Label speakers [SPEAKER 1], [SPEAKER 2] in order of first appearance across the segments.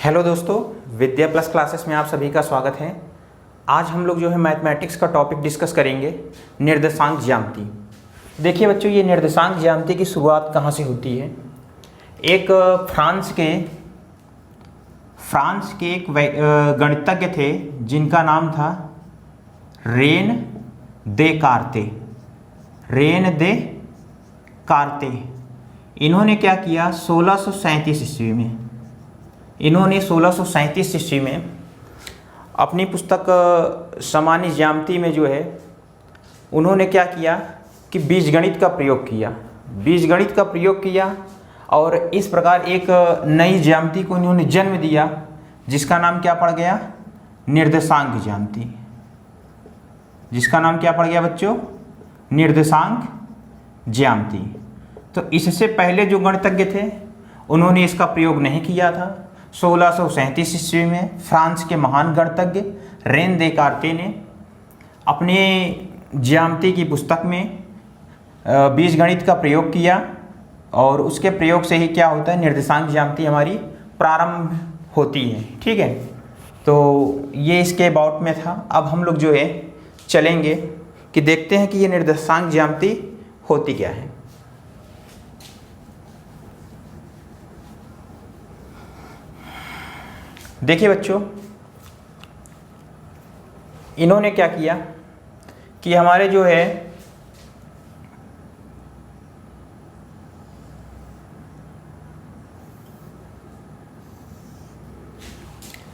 [SPEAKER 1] Hello दोस्तों, विद्या plus classes में आप सभी का स्वागत है। आज हम लोग जो है मैथमेटिक्स का टॉपिक डिस्कस करेंगे, निर्देशांक ज्यामिति। देखिए बच्चों, ये निर्देशांक ज्यामिति की शुरुआत कहाँ से होती है। एक फ्रांस के एक गणितज्ञ थे जिनका नाम था रेन दे कार्ते। इन्होंने क्या किया, 1637 ईस्वी में अपनी पुस्तक सामान्य ज्यामिति में जो है उन्होंने क्या किया कि बीजगणित का प्रयोग किया और इस प्रकार एक नई ज्यामिति को इन्होंने जन्म दिया जिसका नाम क्या पड़ गया, निर्देशांक ज्यामिति। जिसका नाम क्या पड़ गया बच्चों, निर्देशांक ज्यामिति। तो इससे पहले जो गणितज्ञ थे उन्होंने इसका प्रयोग नहीं किया था। 1637 ईस्वी में फ्रांस के महान गणितज्ञ रेन दे कार्ते ने अपने ज्यामिति की पुस्तक में बीजगणित का प्रयोग किया और उसके प्रयोग से ही क्या होता है, निर्देशांक ज्यामिति हमारी प्रारंभ होती है। ठीक है, तो ये इसके अबाउट में था। अब हम लोग जो है चलेंगे कि देखते हैं कि ये निर्देशांक ज्यामिति होती क्या है। देखिए बच्चों, इन्होंने क्या किया कि हमारे जो है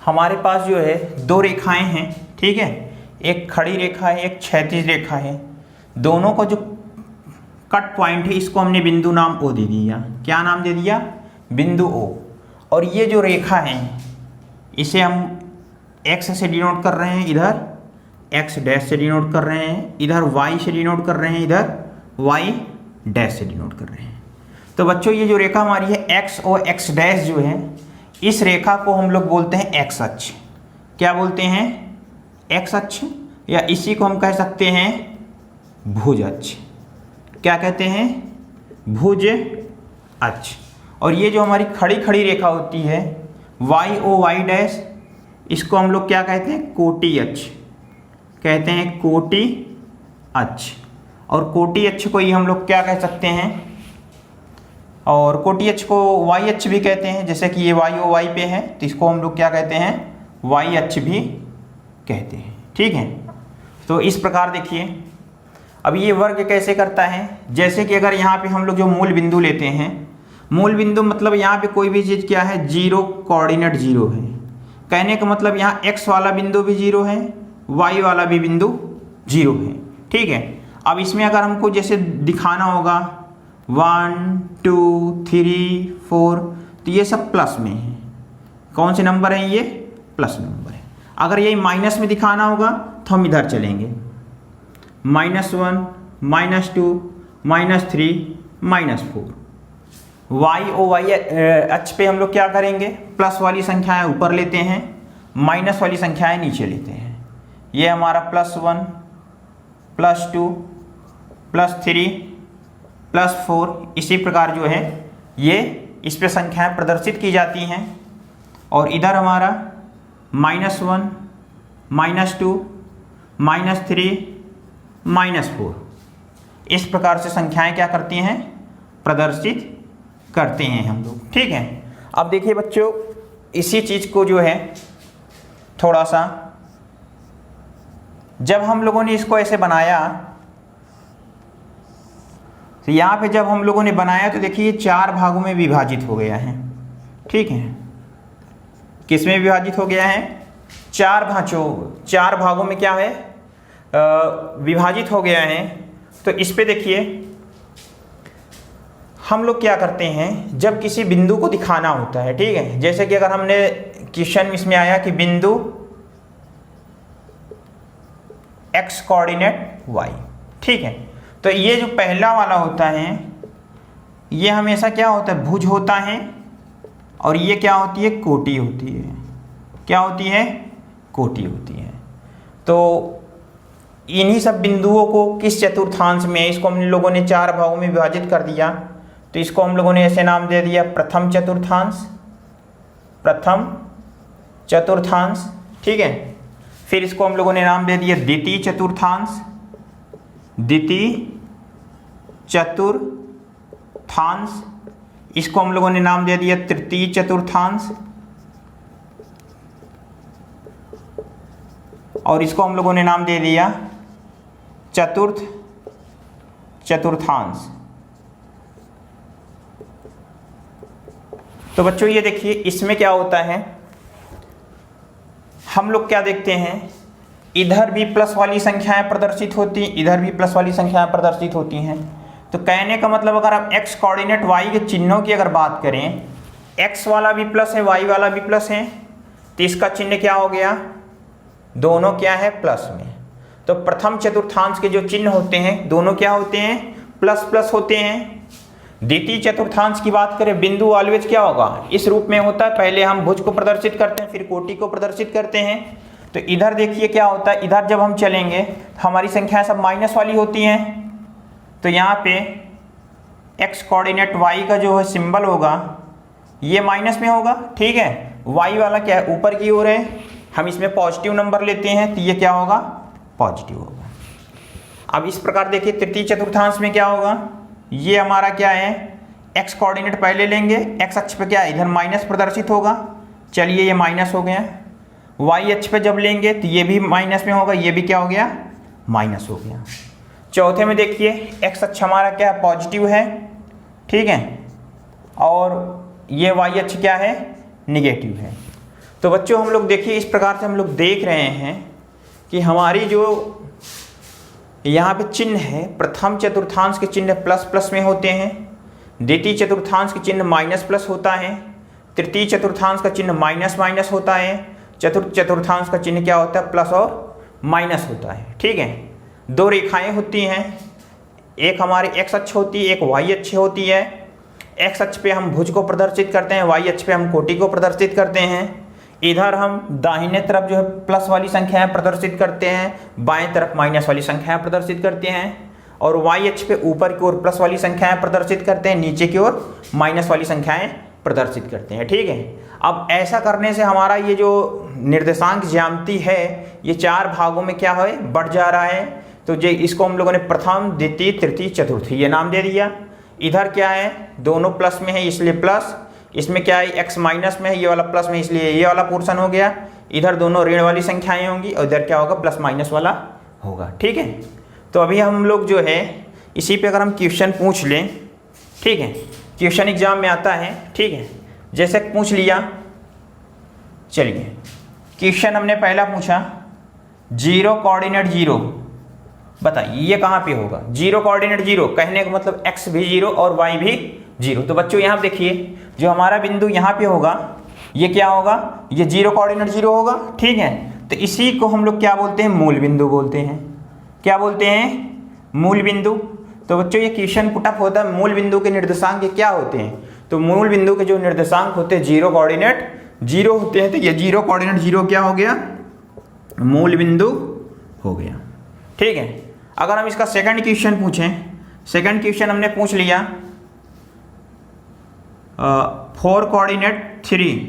[SPEAKER 1] हमारे पास जो है दो रेखाएं हैं। ठीक है, एक खड़ी रेखा है, एक क्षैतिज रेखा है। दोनों का जो कट पॉइंट है इसको हमने बिंदु नाम ओ दे दिया। क्या नाम दे दिया, बिंदु ओ। और ये जो रेखा है इसे हम x से डिनोट कर रहे हैं, इधर x डैश से डिनोट कर रहे हैं, इधर y से डिनोट कर रहे हैं, इधर y डैश से डिनोट कर रहे हैं। तो बच्चों ये जो रेखा हमारी है x और x डैश जो है, इस रेखा को हम लोग बोलते हैं x अक्ष। क्या बोलते हैं, x अक्ष, या इसी को हम कह सकते हैं भुज अक्ष। क्या कहते हैं, भुज अक्ष। और ये जो हमारी खड़ी रेखा होती है y ओ y डैश, इसको हम लोग क्या कहते हैं, कोटि अक्ष कहते हैं, कोटि अक्ष। और कोटि अक्ष को ही हम लोग क्या कह सकते हैं, और कोटि अक्ष को y अक्ष भी कहते हैं। जैसे कि ये y ओ y पे है तो इसको हम लोग क्या कहते हैं, y अक्ष भी कहते हैं। ठीक है, तो इस प्रकार देखिए अब ये वर्ग कैसे करता है। जैसे कि अगर यहाँ पे हम लोग जो मूल बिंदु लेते हैं, मूल बिंदु मतलब यहाँ पे कोई भी चीज़ क्या है, जीरो, कोऑर्डिनेट जीरो है। कहने का मतलब यहाँ x वाला बिंदु भी जीरो है, y वाला भी बिंदु जीरो है। ठीक है, अब इसमें अगर हमको जैसे दिखाना होगा 1 2 3 4, तो ये सब प्लस में है। कौन से नंबर हैं, ये प्लस नंबर है। अगर ये माइनस में दिखाना होगा तो हम इधर चलेंगे, -1 -2 -3 -4। y ओ y अक्ष पे हम लोग क्या करेंगे, प्लस वाली संख्याएं ऊपर लेते हैं, माइनस वाली संख्याएं नीचे लेते हैं। ये हमारा +1 +2 +3 +4, इसी प्रकार जो है ये इस पे संख्याएं प्रदर्शित की जाती हैं। और इधर हमारा -1 -2 -3 -4, इस प्रकार से संख्याएं क्या करती हैं, प्रदर्शित करते हैं हम लोग। ठीक है, अब देखिए बच्चों, इसी चीज़ को जो है थोड़ा सा जब हम लोगों ने इसको ऐसे बनाया, तो यहाँ पे जब हम लोगों ने बनाया तो देखिए 4 भागों में विभाजित हो गया है। ठीक है, किस में विभाजित हो गया है, 4 भागों में क्या है, विभाजित हो गया है। तो इस पे देखिए हम लोग क्या करते हैं, जब किसी बिंदु को दिखाना होता है, ठीक है, जैसे कि अगर हमने क्वेश्चन इसमें आया कि बिंदु x कोऑर्डिनेट y। ठीक है, तो ये जो पहला वाला होता है ये हमेशा क्या होता है, भुज होता है। और ये क्या होती है, कोटि होती है। क्या होती है, कोटि होती है। तो इन्हीं सब बिंदुओं को किस चतुर्थांश में, इसको हम लोगों ने 4 भागों में विभाजित कर दिया। तो इसको हम लोगों ने ऐसे नाम दे दिया, प्रथम चतुर्थांश, प्रथम चतुर्थांश, ठीक है। फिर इसको हम लोगों ने नाम दे दिया द्वितीय चतुर्थांश, द्वितीय चतुर्थांश। इसको हम लोगों ने नाम दे दिया तृतीय चतुर्थांश, और इसको हम लोगों ने नाम दे दिया चतुर्थ चतुर्थांश। तो बच्चों ये देखिए इसमें क्या होता है, हम लोग क्या देखते हैं, इधर भी प्लस वाली संख्याएं प्रदर्शित होती हैं, इधर भी प्लस वाली संख्याएं प्रदर्शित होती हैं। तो कहने का मतलब अगर आप x कोऑर्डिनेट y के चिन्हों की अगर बात करें, x वाला भी प्लस है y वाला भी प्लस है, तो इसका चिन्ह क्या हो गया, दोनों क्या है प्लस में। तो प्रथम चतुर्थांश के जो चिन्ह होते हैं दोनों क्या होते हैं, प्लस प्लस होते हैं। द्वितीय चतुर्थांश की बात करें, बिंदु ऑलवेज क्या होगा, इस रूप में होता है। पहले हम भुज को प्रदर्शित करते हैं, फिर कोटि को प्रदर्शित करते हैं। तो इधर देखिए क्या होता है, इधर जब हम चलेंगे तो हमारी संख्याएं सब माइनस वाली होती हैं। तो यहाँ पे x कोऑर्डिनेट y का जो है सिंबल होगा ये माइनस में होगा, ठीक है। y वाला क्या है, ऊपर की ओर है, हम इसमें पॉजिटिव नंबर लेते हैं तो ये क्या होगा, पॉजिटिव होगा। अब इस प्रकार देखिए तृतीय चतुर्थांश में क्या होगा, ये हमारा क्या है, x कोऑर्डिनेट पहले लेंगे, x अक्ष पे क्या है, इधर माइनस प्रदर्शित होगा, चलिए ये माइनस हो गया। y अक्ष पे जब लेंगे तो ये भी माइनस में होगा, ये भी क्या हो गया, माइनस हो गया। चौथे में देखिए x अक्ष हमारा क्या है, पॉजिटिव है, ठीक है, और ये y अक्ष क्या है, निगेटिव है। तो बच्चों हम लोग देखिए इस प्रकार से हम लोग देख रहे हैं कि हमारी जो यहाँ पे चिन्ह है, प्रथम चतुर्थांश के चिन्ह प्लस प्लस में होते हैं, द्वितीय चतुर्थांश के चिन्ह माइनस प्लस होता है, तृतीय चतुर्थांश का चिन्ह माइनस माइनस होता है, चतुर्थ चतुर्थांश का चिन्ह क्या होता है, प्लस और माइनस होता है, ठीक है। दो रेखाएं होती हैं, एक हमारी x अक्ष होती है, एक y अक्ष होती है। x अक्ष पे हम भुज को प्रदर्शित करते हैं, y अक्ष पे हम कोटि को प्रदर्शित करते हैं। इधर हम दाहिने तरफ जो है प्लस वाली संख्याएं प्रदर्शित करते हैं, बाएं तरफ माइनस वाली संख्याएं प्रदर्शित करते हैं, और y अक्ष पे ऊपर की ओर प्लस वाली संख्याएं प्रदर्शित करते हैं, नीचे की ओर माइनस वाली संख्याएं प्रदर्शित करते हैं, ठीक है। अब ऐसा करने से हमारा ये जो निर्देशांक ज्यामिति है ये चार भागों में क्या है, बढ़ जा रहा है। तो ये इसको हम लोगों ने प्रथम द्वितीय तृतीय चतुर्थ ये नाम दे दिया। इधर क्या है, दोनों प्लस में है इसलिए प्लस, इसमें क्या है x माइनस में है, ये वाला प्लस में इसलिए ये वाला पोर्शन हो गया। इधर दोनों ऋण वाली संख्याएं होंगी और इधर क्या होगा, प्लस माइनस वाला होगा, ठीक है। तो अभी हम लोग जो है इसी पे अगर हम क्वेश्चन पूछ लें, ठीक है, क्वेश्चन एग्जाम में आता है, ठीक है, जैसे पूछ लिया, चलिए क्वेश्चन हमने पहला पूछा, जीरो कोऑर्डिनेट जीरो, बताइए ये कहाँ पे होगा, जीरो कोऑर्डिनेट जीरो, कहने का मतलब x भी जीरो और y भी जीरो। तो बच्चों यहाँ देखिए जो हमारा बिंदु यहाँ पे होगा ये क्या होगा, ये जीरो कोऑर्डिनेट जीरो होगा, ठीक है। तो इसी को हम लोग क्या बोलते हैं, मूल बिंदु बोलते हैं। क्या बोलते हैं, मूल बिंदु। तो बच्चों ये क्वेश्चन पुटअप होता है, मूल बिंदु के निर्देशांक क्या होते हैं। तो मूल बिंदु के जो निर्देशांक होते हैं जीरो कोऑर्डिनेट जीरो होते हैं। तो ये जीरो कोऑर्डिनेट जीरो क्या हो गया, मूल बिंदु हो गया, ठीक है। अगर हम इसका सेकंड क्वेश्चन पूछें, सेकंड क्वेश्चन हमने पूछ लिया 4 कोऑर्डिनेट 3,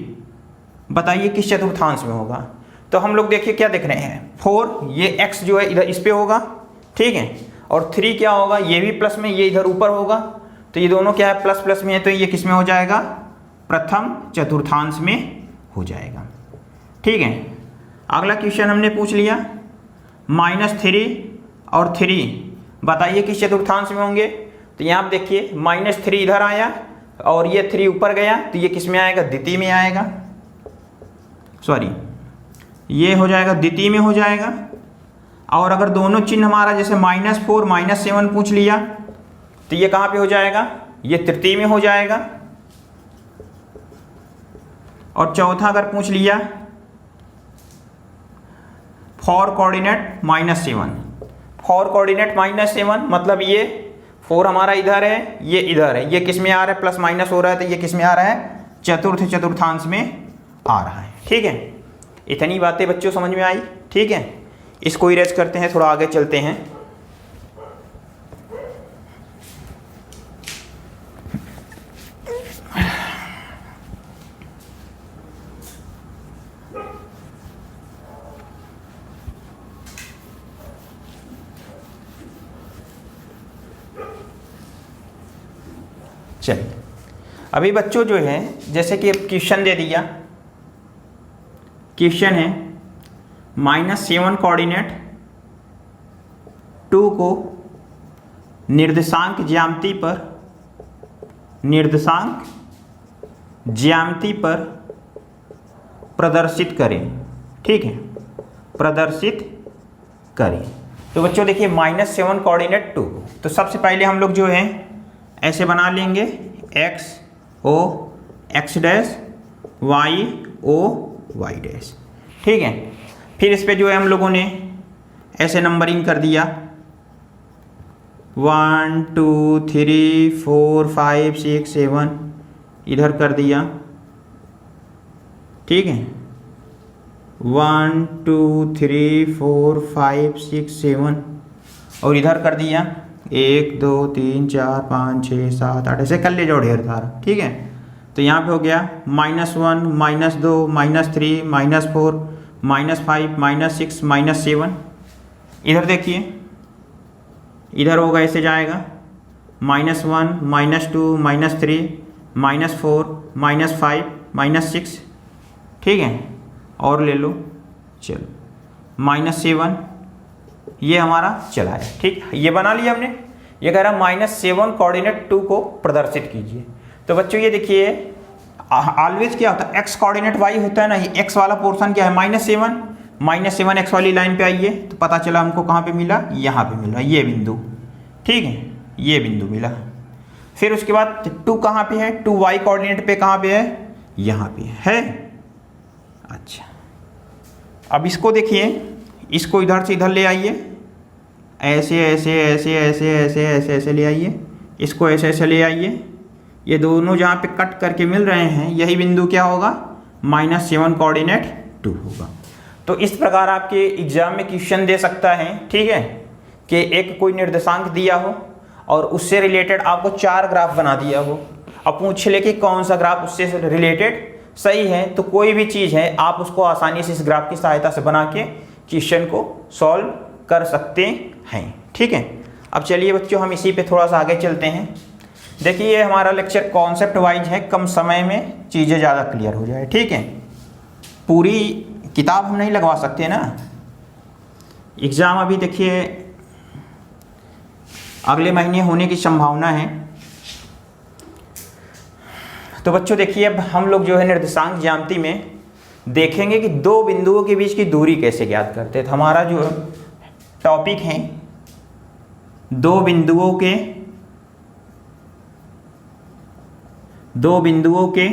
[SPEAKER 1] बताइए किस चतुर्थांश में होगा। तो हम लोग देखिए क्या देख रहे हैं, 4 ये x जो है इधर इस पे होगा, ठीक है, और 3 क्या होगा, ये भी प्लस में, ये इधर ऊपर होगा। तो ये दोनों क्या है, प्लस प्लस में है, तो ये किस में हो जाएगा, प्रथम चतुर्थांश में हो जाएगा, ठीक है। अगला क्वेश्चन हमने पूछ लिया -3 और 3, बताइए किस चतुर्थांश में होंगे। तो यहाँ आप देखिए -3 इधर आया और ये 3 ऊपर गया, तो ये किस में आएगा, द्वितीय में आएगा, सॉरी ये हो जाएगा द्वितीय में हो जाएगा। और अगर दोनों चिन्ह हमारा जैसे -4 -7 पूछ लिया तो ये कहाँ पे हो जाएगा, ये तृतीय में हो जाएगा। और चौथा अगर पूछ लिया 4 कोऑर्डिनेट -7, 4 कोऑर्डिनेट -7 मतलब ये 4 हमारा इधर है, ये इधर है, ये किस में आ रहा है, प्लस माइनस हो रहा है, तो ये किस में आ रहा है, चतुर्थ चतुर्थांश में आ रहा है, ठीक है। इतनी बातें बच्चों समझ में आई, ठीक है। इसको इरेज करते हैं, थोड़ा आगे चलते हैं। चलिए अभी बच्चों जो है जैसे कि क्वेश्चन दे दिया, क्वेश्चन है -7 कोऑर्डिनेट 2 को निर्देशांक ज्यामिति पर प्रदर्शित करें। ठीक है, प्रदर्शित करें। तो बच्चों देखिए -7 कोऑर्डिनेट 2, तो सबसे पहले हम लोग जो है ऐसे बना लेंगे x o x dash y o y dash. ठीक है, फिर इस पे जो है हम लोगों ने ऐसे नंबरिंग कर दिया 1 2 3 4 5 6 7 इधर कर दिया। ठीक है, 1 2 3 4 5 6 7 और इधर कर दिया 1 2 3 4 5 6 7 8 ऐसे कर ले जाओ ढेर सारा। ठीक है, तो यहाँ पे हो गया -1 -2 -3 -4 -5 -6 -7। इधर देखिए, इधर होगा ऐसे जाएगा -1 -2 -3 -4 -5 -6। ठीक है, और ले लो, चलो -7 ये हमारा चला है। ठीक, ये बना लिया हमने। ये कह रहा -7 कोऑर्डिनेट 2 को प्रदर्शित कीजिए। तो बच्चों ये देखिए ऑलवेज क्या होता है, x कोऑर्डिनेट y होता है ना, ये x वाला पोर्शन क्या है -7 x वाली लाइन पे आइए तो पता चला हमको कहाँ पे मिला, यहाँ पे मिला ये बिंदु। ठीक है, ये बिंदु मिला। फिर उसके बाद 2 कहाँ पे है, 2 y कोऑर्डिनेट पे कहाँ पे है, यहाँ पे है। अच्छा, अब इसको देखिए, इसको इधर से इधर ले आइए, ऐसे ऐसे ऐसे ऐसे ऐसे ऐसे ऐसे ले आइए, इसको ऐसे ऐसे ले आइए। ये दोनों जहाँ पे कट करके मिल रहे हैं यही बिंदु क्या होगा, -7 कोऑर्डिनेट 2 होगा। तो इस प्रकार आपके एग्जाम में क्वेश्चन दे सकता है। ठीक है, कि एक कोई निर्देशांक दिया हो और उससे रिलेटेड आपको 4 ग्राफ बना दिया हो, अब पूछ ले कि कौन सा ग्राफ उससे रिलेटेड सही है, तो कोई भी चीज़ है आप उसको आसानी से इस ग्राफ की सहायता से बना के क्वेश्चन को सॉल्व कर सकते हैं। ठीक है, अब चलिए बच्चों हम इसी पे थोड़ा सा आगे चलते हैं। देखिए ये हमारा लेक्चर कॉन्सेप्ट वाइज है, कम समय में चीज़ें ज़्यादा क्लियर हो जाए। ठीक है, पूरी किताब हम नहीं लगवा सकते ना, एग्ज़ाम अभी देखिए अगले महीने होने की संभावना है। तो बच्चों देखिए अब हम लोग जो है निर्देशांक ज्यामिति में देखेंगे कि 2 बिंदुओं के बीच की दूरी कैसे ज्ञात करते हैं। तो हमारा जो टॉपिक है 2 बिंदुओं के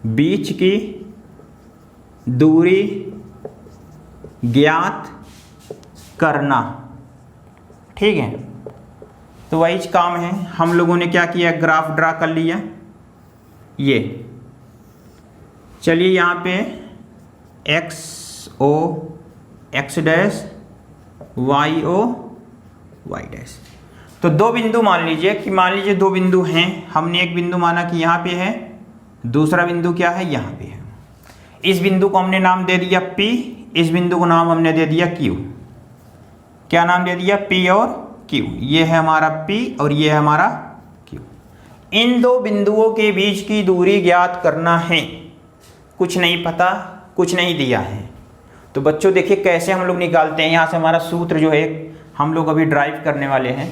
[SPEAKER 1] बीच की दूरी ज्ञात करना। ठीक है, तो वही काम है, हम लोगों ने क्या किया, ग्राफ ड्रा कर लिया। ये चलिए यहाँ पे x o x dash y o y dash. तो 2 बिंदु मान लीजिए कि 2 बिंदु हैं, हमने एक बिंदु माना कि यहाँ पे है, दूसरा बिंदु क्या है, यहाँ पे है। इस बिंदु को हमने नाम दे दिया P, इस बिंदु को नाम हमने दे दिया Q। क्या नाम दे दिया, P और Q। ये है हमारा P और ये है हमारा Q। इन 2 बिंदुओं के बीच की दूरी ज्ञात करना है। कुछ नहीं पता, कुछ नहीं दिया है, तो बच्चों देखिए कैसे हम लोग निकालते हैं। यहाँ से हमारा सूत्र जो है हम लोग अभी ड्राइव करने वाले हैं।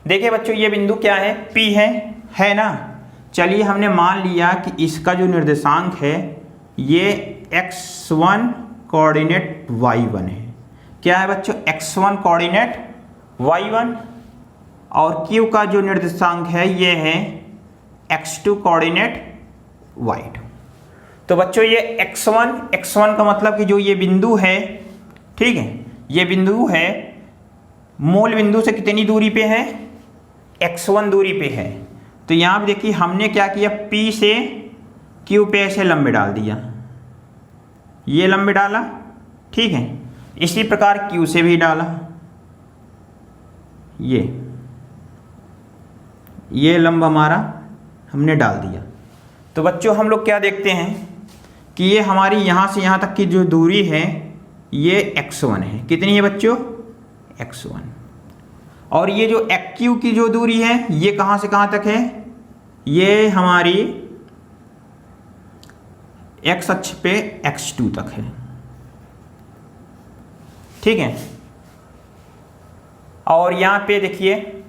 [SPEAKER 1] देखिए बच्चों ये बिंदु क्या है, P है ना। चलिए हमने मान लिया कि इसका जो निर्देशांक है ये x1 कोऑर्डिनेट y1 है। क्या है बच्चों, x1 कोऑर्डिनेट y1, और q का जो निर्देशांक है ये है x2 कोऑर्डिनेट y2। तो बच्चों ये x1 का मतलब कि जो ये बिंदु है, ठीक है, ये बिंदु है मूल बिंदु से कितनी दूरी पे है, x1 दूरी पे है। तो यहाँ पे देखिए हमने क्या किया, P से Q पे ऐसे लंबे डाल दिया, ये लंबे डाला। ठीक है, इसी प्रकार Q से भी डाला, ये लंब हमारा हमने डाल दिया। तो बच्चों हम लोग क्या देखते हैं कि ये हमारी यहाँ से यहाँ तक की जो दूरी है ये x1 है। कितनी है बच्चों, x1। और ये जो एक्यू की जो दूरी है ये कहां से कहां तक है, ये हमारी एक्स अक्ष पे x2 तक है, ठीक है। और यहां पे देखिए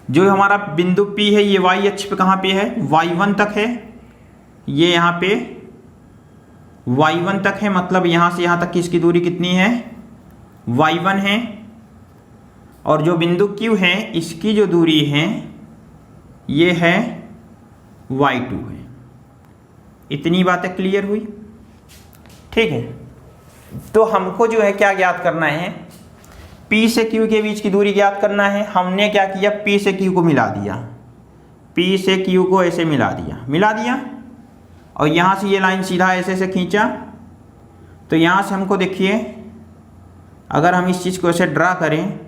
[SPEAKER 1] जो हमारा बिंदु P है ये y अक्ष पे कहां पे है, y1 तक है, ये यहां पे y1 तक है, मतलब यहां से यहां तक की इसकी दूरी कितनी है, y1 है। और जो बिंदु Q है इसकी जो दूरी है ये है y2 है। इतनी बातें क्लियर हुई, ठीक है। तो हमको जो है क्या ज्ञात करना है, P से Q के बीच की दूरी ज्ञात करना है। हमने क्या किया, P से Q को मिला दिया, P से Q को ऐसे मिला दिया और यहाँ से ये लाइन सीधा ऐसे से खींचा। तो यहाँ से हमको देखिए अगर हम इस चीज़ को ऐसे ड्रा करें,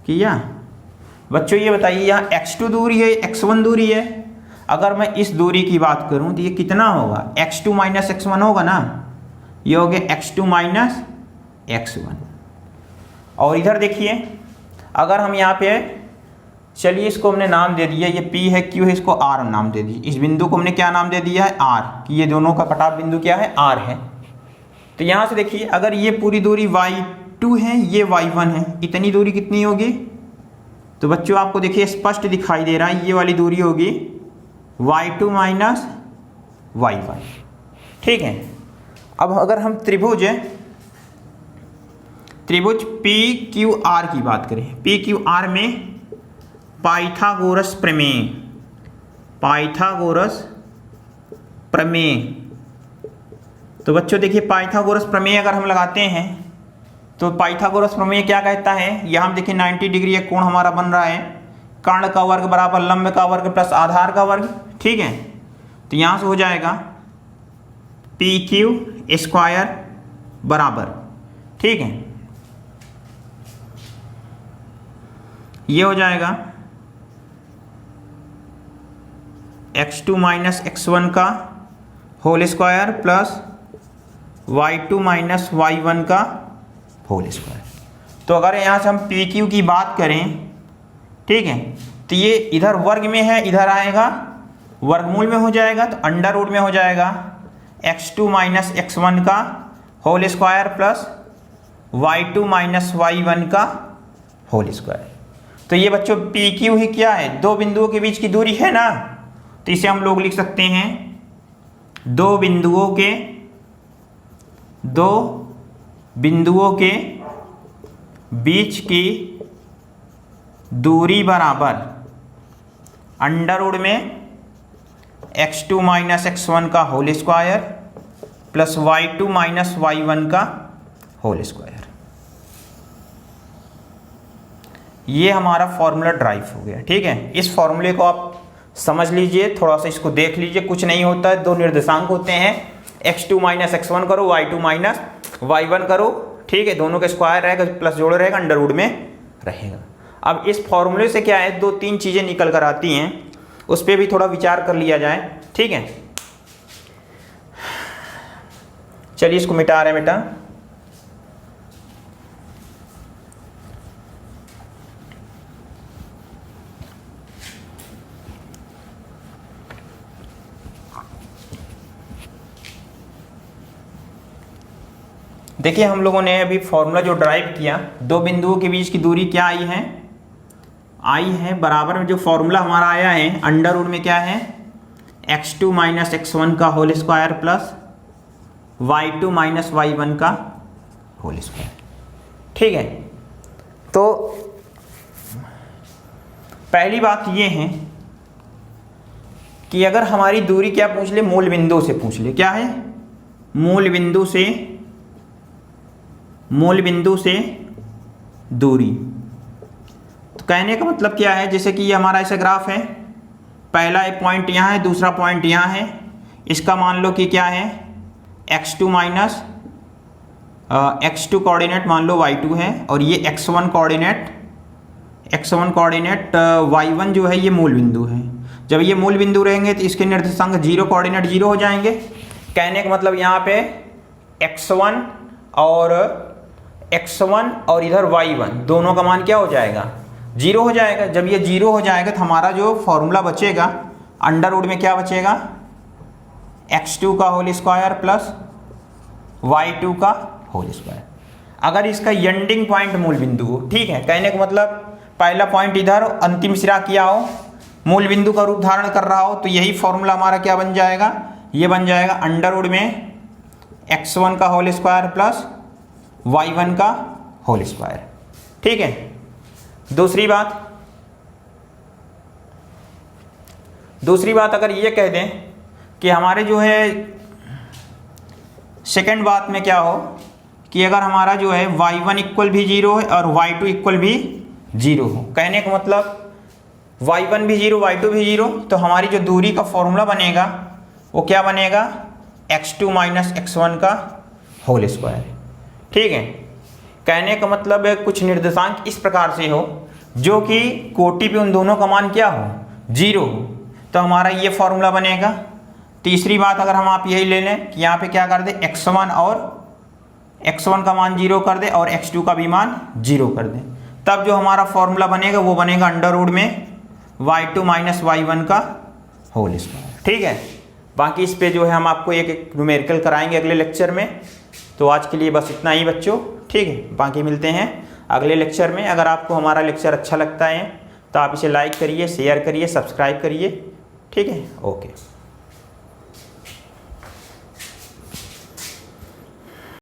[SPEAKER 1] किया बच्चों, ये बताइए यहाँ x2 दूरी है, x1 दूरी है। अगर मैं इस दूरी की बात करूं तो ये कितना होगा, x2 माइनस x1 होगा ना, ये हो गया x2 माइनस x1। और इधर देखिए अगर हम यहाँ पे, चलिए इसको हमने नाम दे दिया, ये P है Q है, इसको R नाम दे दीजिए। इस बिंदु को हमने क्या नाम दे दिया है, R, कि ये दोनों का कटाव बिंदु क्या है, R है। तो यहाँ से देखिए अगर ये पूरी दूरी y2 है, ये y1 है, इतनी दूरी कितनी होगी, तो बच्चों आपको देखिए स्पष्ट दिखाई दे रहा है, ये वाली दूरी होगी y2 माइनस y1, ठीक है। अब अगर हम त्रिभुज PQR की बात करें, PQR में पाइथागोरस प्रमेय, तो बच्चों देखिए पाइथागोरस प्रमेय अगर हम लगाते हैं तो पाइथागोरस प्रमेय क्या कहता है, यहाँ हम देखिए 90 डिग्री एक कोण हमारा बन रहा है, कर्ण का वर्ग बराबर लंब का वर्ग प्लस आधार का वर्ग, ठीक है। तो यहाँ से हो जाएगा PQ स्क्वायर बराबर, ठीक है, ये हो जाएगा x2 माइनस x1 का whole square plus y2 minus y1 का होल स्क्वायर। तो अगर यहाँ से हम PQ की बात करें, ठीक है, तो ये इधर वर्ग में है, इधर आएगा वर्गमूल में हो जाएगा, तो अंडर रूट में हो जाएगा x2 माइनस x1 का whole square plus y2 minus y1 का होल स्क्वायर। तो ये बच्चों PQ ही क्या है, दो बिंदुओं के बीच की दूरी है ना, तो इसे हम लोग लिख सकते हैं दो बिंदुओं के बीच की दूरी बराबर अंडर रूट में x2 माइनस x1 का whole square plus y2 minus y1 का होल स्क्वायर। ये हमारा फॉर्मूला ड्राइव हो गया, ठीक है। इस फॉर्मूले को आप समझ लीजिए, थोड़ा सा इसको देख लीजिए, कुछ नहीं होता है, दो निर्देशांक होते हैं, x2 माइनस x1 करो, y2 माइनस y1 करो, ठीक है, दोनों का स्क्वायर रहेगा, प्लस जोड़ रहेगा, अंडर रूट में रहेगा। अब इस फॉर्मूले से क्या है, दो तीन चीजें निकल कर आती हैं, उस पर भी थोड़ा विचार कर लिया जाए, ठीक है। चलिए इसको मिटा रहे हैं बेटा। देखिए हम लोगों ने अभी फॉर्मूला जो ड्राइव किया, दो बिंदुओं के बीच की दूरी क्या आई है बराबर में जो फॉर्मूला हमारा आया है अंडर रूट में क्या है, x2 माइनस x1 का whole square plus y2 minus y1 का होल स्क्वायर, ठीक है। तो पहली बात ये है कि अगर हमारी दूरी क्या पूछ ले, मूल बिंदु से पूछ ले, क्या है, मूल बिंदु से दूरी। तो कहने का मतलब क्या है, जैसे कि ये हमारा ऐसा ग्राफ है, पहला एक पॉइंट यहाँ है, दूसरा पॉइंट यहाँ है, इसका मान लो कि क्या है x2 माइनस x2 कोऑर्डिनेट मान लो y2 है, और ये x1 कोऑर्डिनेट y1 जो है ये मूल बिंदु है। जब ये मूल बिंदु रहेंगे तो इसके निर्देशांक 0 कोऑर्डिनेट 0 हो जाएंगे। कहने का मतलब यहाँ पे x1 और x1 और इधर y1 दोनों का मान क्या हो जाएगा, 0 हो जाएगा। जब ये 0 हो जाएगा तो हमारा जो फॉर्मूला बचेगा अंडर रूट में क्या बचेगा, x2 का होल स्क्वायर प्लस y2 का होल स्क्वायर। अगर इसका एंडिंग पॉइंट मूल बिंदु हो, ठीक है, कहने का मतलब पहला पॉइंट इधर अंतिम सिरा किया हो, मूल बिंदु का रूप धारण कर रहा हो, तो यही फॉर्मूला हमारा क्या बन जाएगा, ये बन जाएगा अंडर रूट में x1 का होल स्क्वायर प्लस y1 का होल स्क्वायर। ठीक है। दूसरी बात अगर ये कह दें कि हमारे जो है सेकंड बात में क्या हो कि अगर हमारा जो है y1 इक्वल भी 0 है और y2 इक्वल भी 0 हो, कहने का मतलब y1 भी 0 y2 भी 0, तो हमारी जो दूरी का फॉर्मूला बनेगा वो क्या बनेगा, x2 माइनस x1 का होल स्क्वायर। ठीक है। कहने का मतलब है कुछ निर्देशांक इस प्रकार से हो जो कि कोटि पे उन दोनों का मान क्या हो, 0 हो, तो हमारा ये फॉर्मूला बनेगा। तीसरी बात अगर हम आप यही ले लें कि यहाँ पे क्या कर दे, x1 का मान 0 कर दे और x2 का भी मान 0 कर दे, तब जो हमारा फॉर्मूला बनेगा वो बनेगा अंडर रूट में y2 माइनस y1 का होल स्क्वायर। ठीक है। बाकी इस पे जो है हम आपको एक न्यूमेरिकल कराएंगे अगले लेक्चर में। तो आज के लिए बस इतना ही बच्चों। ठीक है। बाकी मिलते हैं अगले लेक्चर में। अगर आपको हमारा लेक्चर अच्छा लगता है तो आप इसे लाइक करिए, शेयर करिए, सब्सक्राइब करिए। ठीक है। ओके।